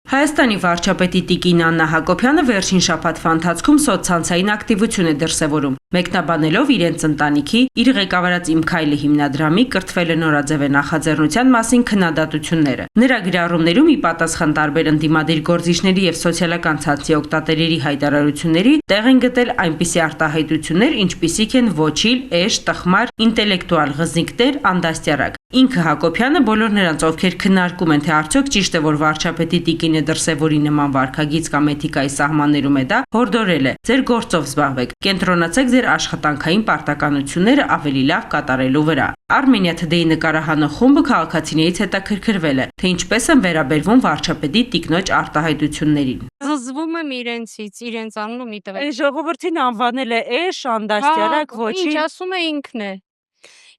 Հայաստանի վարչապետի տիկին Աննա Հակոբյանը վերջին շաբաթվա ընթացքում սոցցանցային ակտիվություն է դրսևորում, մեկնաբանելով իրենց ընտանիքի, իր ղեկավարած «Իմ քայլը» հիմնադրամի կրթվելը նորաձև է նախաձեռնության մասին քննադատությունները։ Նրա գրառումներում ի պատասխան տարբեր ընդդիմադիր գործիչների եւ սոցիալական ցանցի օգտատերերի հայտարարությունների տեղ են գտել այնպիսի արտահայտություններ, ինչպիսիք են ոչիլ, էշ, տխմար, ինտելեկտուալ ղզնիկներ, անդաստիարակ։ Ինքը Հակոբյանը բոլոր նրանց, ովքեր քննարկում են, թե արդյոք ճիշտ է, որ վարչապետի տիկինը դրսևորի նման վարքագիծ կամ էթիկայի սահմաններում է դա, հորդորել է. ձեր գործով զբաղվեք, կենտրոնացեք ձեր աշխատանքային պարտականությունները ավելի լավ կատարելու վրա։ Armenia Today նկարահանող խումբը քաղաքացիներից հետաքրքրվել է, թե ինչպես են վերաբերվում վարչապետի տիկնոջ արտահայտություններին։ Զզվում եմ իրենցից, իրենց անունը մի տվեք։ Ժողովրդին անվանել է էշ, անդաստիարակ, ոչինչ։ Ինչ ասում է ինքն է։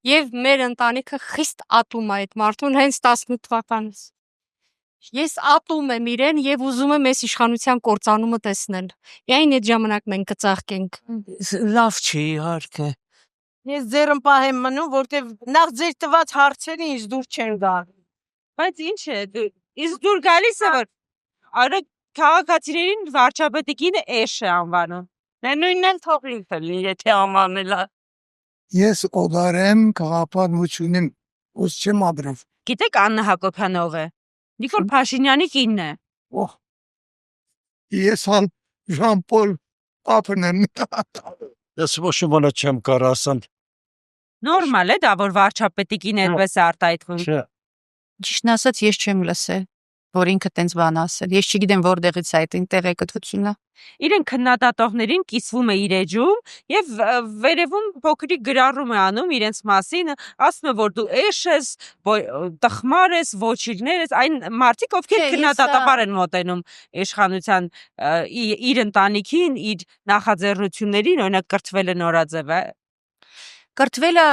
Եվ մեր ընտանիքը խիստ ատում է այդ մարդուն հենց 18 թվականից։ Ես ատում եմ իրեն եւ ուզում եմ այս իշխանության կործանումը տեսնել։ Միայն այդ ժամանակ մենք կծաղկենք։ Լավ չի իհարկե։ Ես ձերն պահեմ մնում, որտեվ նախ ձեր տված հարցերը ինձ դուր չեն գա։ Բայց ինչ է, իսկ դուր գալիս է, որ արա քաղաքացիներին վարչապետիկին էշ է անվանում։ Դե նույնն էլ թող լինի, եթե անվանելա։ Ես օգարեմ քաղաքապետությունին ուս չեմ ապրել։ Գիտեք Աննա Հակոբյանը ով է։ Նիկոլ Փաշինյանի կինն է։ Օհ։ Ես համ Ժան-Պոլ Պապն եմ։ Ես ոչ ոք չեմ կարող ասեմ։ Նորմալ է դա, որ վարչապետիկին այդպես է արտահայտվում։ Չէ։ Ճիշտն ասած ես չեմ լսել, որ ինքը տենց բան ասել։ Ես չգիտեմ որտեղից է այդ տեղեկատվությունը։ Իրեն քննադատողներին կիսվում է իր էջում եւ վերևում փոքրիկ գրառում է անում իրենց մասին, ասում է, որ դու էշ ես, տխմար ես, ոչիլներ ես, այն մարդիկ, ովքեր քննադատաբար են մոտենում իշխանության իր ընտանիքին, իր նախաձեռնություններին, օրինակ կրթվելը նորաձև է։ Կրթվելը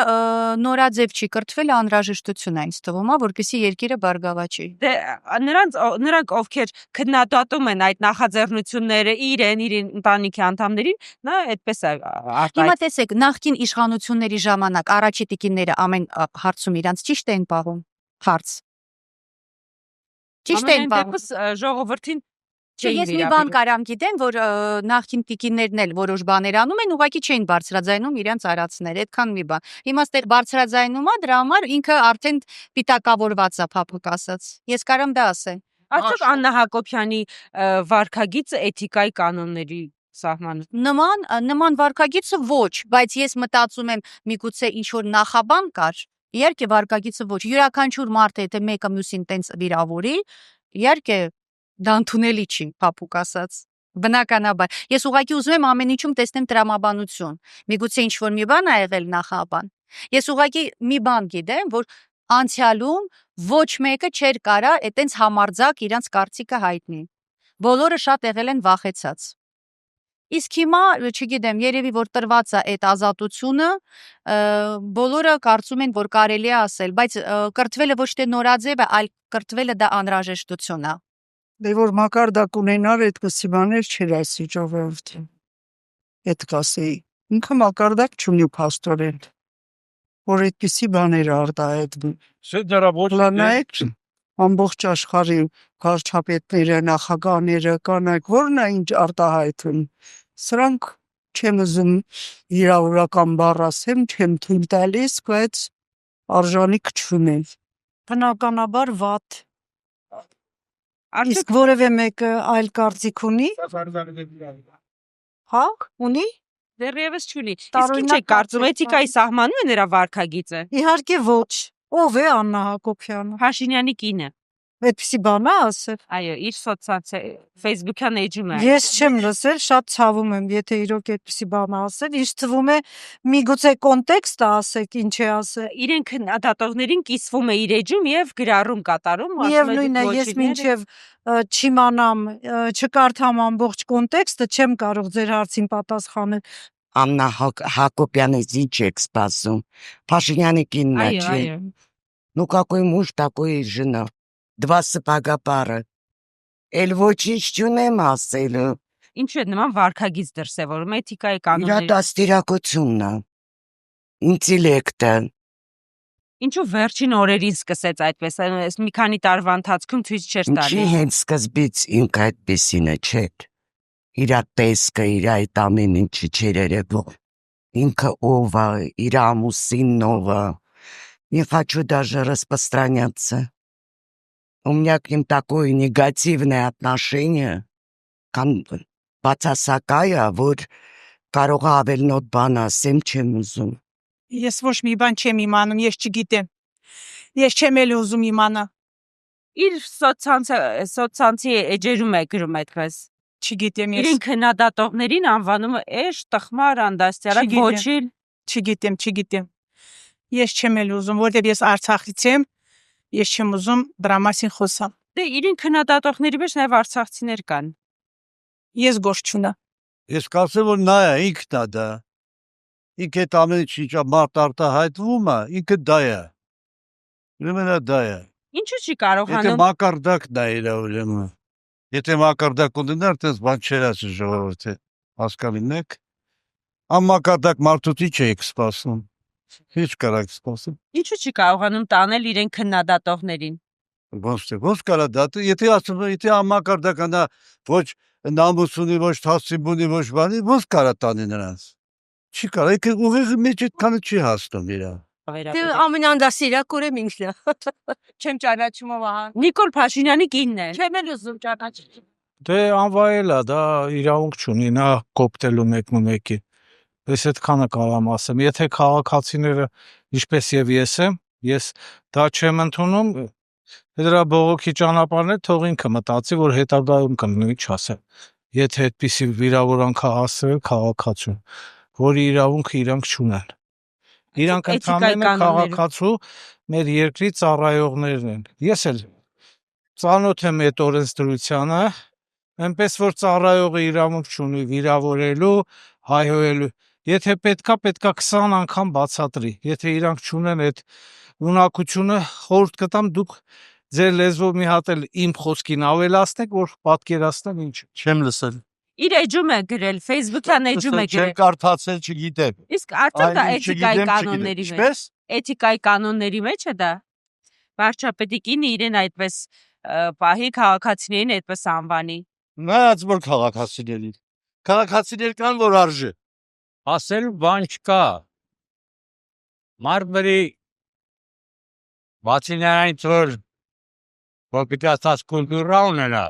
նորաձև չի, կրթվելը անհրաժեշտություն է ինձ թվում, որպեսզի երկիրը բարգավաճի։ Դե նրանք ովքեր քննադատում են այդ նախաձեռնությունները իրեն, իր ընտանիքի անդամներին, նա այդպես է արտահայտվում։ Հիմա տեսեք, նախկին իշխանությունների ժամանակ առաջի տիկինները ամեն հարցում իրանց ճիշտ էին պահում։ Հարց։ Ճիշտ էին պահում։ Դեպս ժողովրդին Չէ, ես մի բան կարամ գիտեմ, որ նախկին տիկիններն էլ որոշ բաներ անում են, ուղղակի չէին բարձրաձայնում իրենց արածները, այդքան մի բան։ Հիմա ստեղ բարձրաձայնում է, դրա համար ինքը արդեն պիտակավորված է, փափուկ ասած։ Ես կարամ դա ասեմ։ Արդյոք Աննա Հակոբյանի վարքագիծը էթիկայի կանոնների սահմանում։ Նման վարքագիծը ոչ, բայց ես մտածում եմ միգուցե ինչ որ նախաբան կար։ Իհարկե վարքագիծը ոչ, յուրաքանչյուր մարդ եթե մեկը մյուսին տենց վիրավորի, իհարկե դա ընդունելի չի, փափուկ ասած։ Բնականաբար։ Ես ուղղակի ուզում եմ ամեն ինչում տեսնեմ տրամաբանություն։ Միգուցե ինչ որ մի բան ա եղել նախաբան։ Ես ուղղակի մի բան գիտեմ, որ անցյալում ոչ մեկը չէր կարա այտենց համարձակ իրանց կարծիքը հայտնի։ Բոլորը շատ եղել են վախեցած։ Իսկ հիմա, չգիտեմ, երևի որ տրված է այդ ազատությունը, բոլորը կարծում են, որ կարելի է ասել, բայց կրթվելը ոչ թե նորաձև է, այլ կրթվելը դա անհրաժեշտություն է։ Դե որ մակարդակ ունենար այդպիսի բաներ չէր ասի ժողովրդին։ Այդ կասեի։ Ինքը մակարդակ չունի փաստորեն, որ այդպիսի բաներ արտահայտվի։ Նայեք, ամբողջ աշխարհի վարչապետները, նախագահները, կանայք, որն է ինչ արտահայտում։ Սրանք չեմ ուզում իրավական բառ ասեմ, չեմ թույլ տալիս, բայց արժանիք չունեն։ Բնականաբար վատ։ Իսկ որևէ մեկը այլ կարծիք ունի։ Հա, ունի։ Դեռևս չունի։ Իսկ ինչ է կարծում, էթիկայի սահմանում է նրա վարքագիծը։ Իհարկե ոչ։ Ով է Աննա Հակոբյանը։ Փաշինյանի կինը։ Այդպիսի բան է ասել։ Այո, իր սոցցանցի Facebook-յան էջում է։ Ես չեմ լսել, շատ ցավում եմ, եթե իրոք այդպիսի բան ասել, ինձ թվում է միգուցե կոնտեքստը ասեք, ինչ է ասել։ Իրեն քննադատողներին կիսվում է իր էջում եւ գրառում կատարում, Միևնույնն է, ես մինչև չիմանամ, չկարդամ ամբողջ կոնտեքստը, չեմ կարող ձեր հարցին պատասխանել։ Աննա Հակոբյանից ինչ եք սպասում։ Փաշինյանի կինն է, Այո, չէ։ այո։ Ну какой муж, такой и жена. Два սպագա պարը։ Էլ ոչինչ չունեմ ասել։ Ինչու է նման վարքագիծ դրսևորում էթիկայի կանոնների։ Իր դաստիարակությունն է։ Ինտելեկտը, Ինչու վերջին օրերին սկսեց այդպես, այս մի քանի տարվա ընթացքում ցույց չէր Ինչի տալիս։ հենց սկզբից ինքը այդպեսին է, չէ՞։ Իր տեսքը, իր այդ ամեն ինչը չէր երևում։ Ինքը ով է, իր ամուսինն ով է։ Не хочу даже распространяться. У меня к ним такое негативное отношение, բացասակայա, որ կարող է ավելնոտ բան ասեմ, չեմ ուզում։ Ես ոչ մի բան չեմ իմանում, ես չգիտեմ։ Ես չեմ էլ ուզում իմանալ, Իր սոցցանցի էջերում է գրում այդպես։ չգիտեմ ես, Իրեն քննադատողներին անվանում է էշ, տխմար, անդաստիարակ, Չգիտեմ։ ոչիլ։ չգիտեմ։ Ես չեմ էլ ուզում, որտեղ ես Արցախից եմ, ես չեմ ուզում դրա մասին խոսալ։ Դե իրեն քննադատողների մեջ նաև արցախցիներ կան։ Ես գործ չունեմ։ Ես կասեմ, որ նա է, ինքն է դա։ Ինքը այդ ամեն ինչը մարդ արտահայտվում է, ինքը դա է։ Ուրեմն դա է։ Ինչու չի Եթե կարողանում մակարդակն է իր ուրեմն։ Եթե մակարդակ ունենար, այդպես բան չէր ասի ժողովուրդը։ Հասկանում եք։ Անմակարդակ մարդուց ինչ եք սպասում։ Ինչ կարաք սպասում։ ինչու չի կարողանում տանել իրեն քննադատողներին։ Ոնց կարա դա, եթե ասում եմ, եթե անմակարդակն է, ոչ նամուս ունի, ոչ թասիբ ունի, ոչ բանի, ոնց կարա տանի նրանց։ Չի կարա, եթե ուղիղ մեջ այդքանը չի հասնում իրա։ Դե ամենանդասիրակ օրեմ ինքն է։ Չեմ ճանաչում ահա։ Նիկոլ Փաշինյանի կինն է։ Չեմ էլ ուզում ճանաչել։ Դե անվայել է, դա իրավունք չունի, նա կոպտելու մեկի։ Ես այդքանը կարամ ասեմ, եթե քաղաքացիները ինչպես եւ ես եմ, ես դա չեմ ընդունում, դրա բողոքի ճանապարհն է, թող ինքը մտածի, որ հետագայում կլինի, ինչ ասեմ։ Եթե այդպիսի վիրավորանք հասցրել քաղաքացուն, որի իրավունքը իրանք չունեն։ Իրանք ընդհանրապես քաղաքացու մեր երկրի ծառայողներն են։ Ես էլ ծանոթ եմ այդ օրենսդրությանը, այնպես որ ծառայողը իրավունք չունի վիրավորելու, հայհոյելու։ Եթե պետքա 20 անգամ բացատրի։ Եթե իրանք չունեն այդ ունակությունը, խորհուրդ կտամ դուք ձեր լեզվով մի հատ էլ իմ խոսքին ավելացնեք, որ պատկերացնեմ ինչ։ Չեմ լսել։ Իր էջում է գրել, Facebook-յան էջում է Չեմ գրել։ կարդացել, չգիտեմ։ Իսկ արդյոք դա Այն ինչ էթիկայի չգիտեմ, կանոնների մեջ։ Ինչպես։ Էթիկայի կանոնների մեջ է դա։ Վարչապետի կինը իրեն այդպես պահի քաղաքացիներին այդպես անվանի։ Նայած որ քաղաքացիների։ Քաղաքացիներ կան, որ արժե։ Ասել բան չկա։ Մարմրի բացի նրանից որ պիտի աստած կուլտուրա ունենա,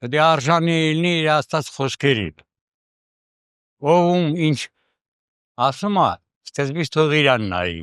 պետք է արժանի լինի իր աստած խոսքերին։ Ով ինչ ասում է, սկզբից թող իրան նայի։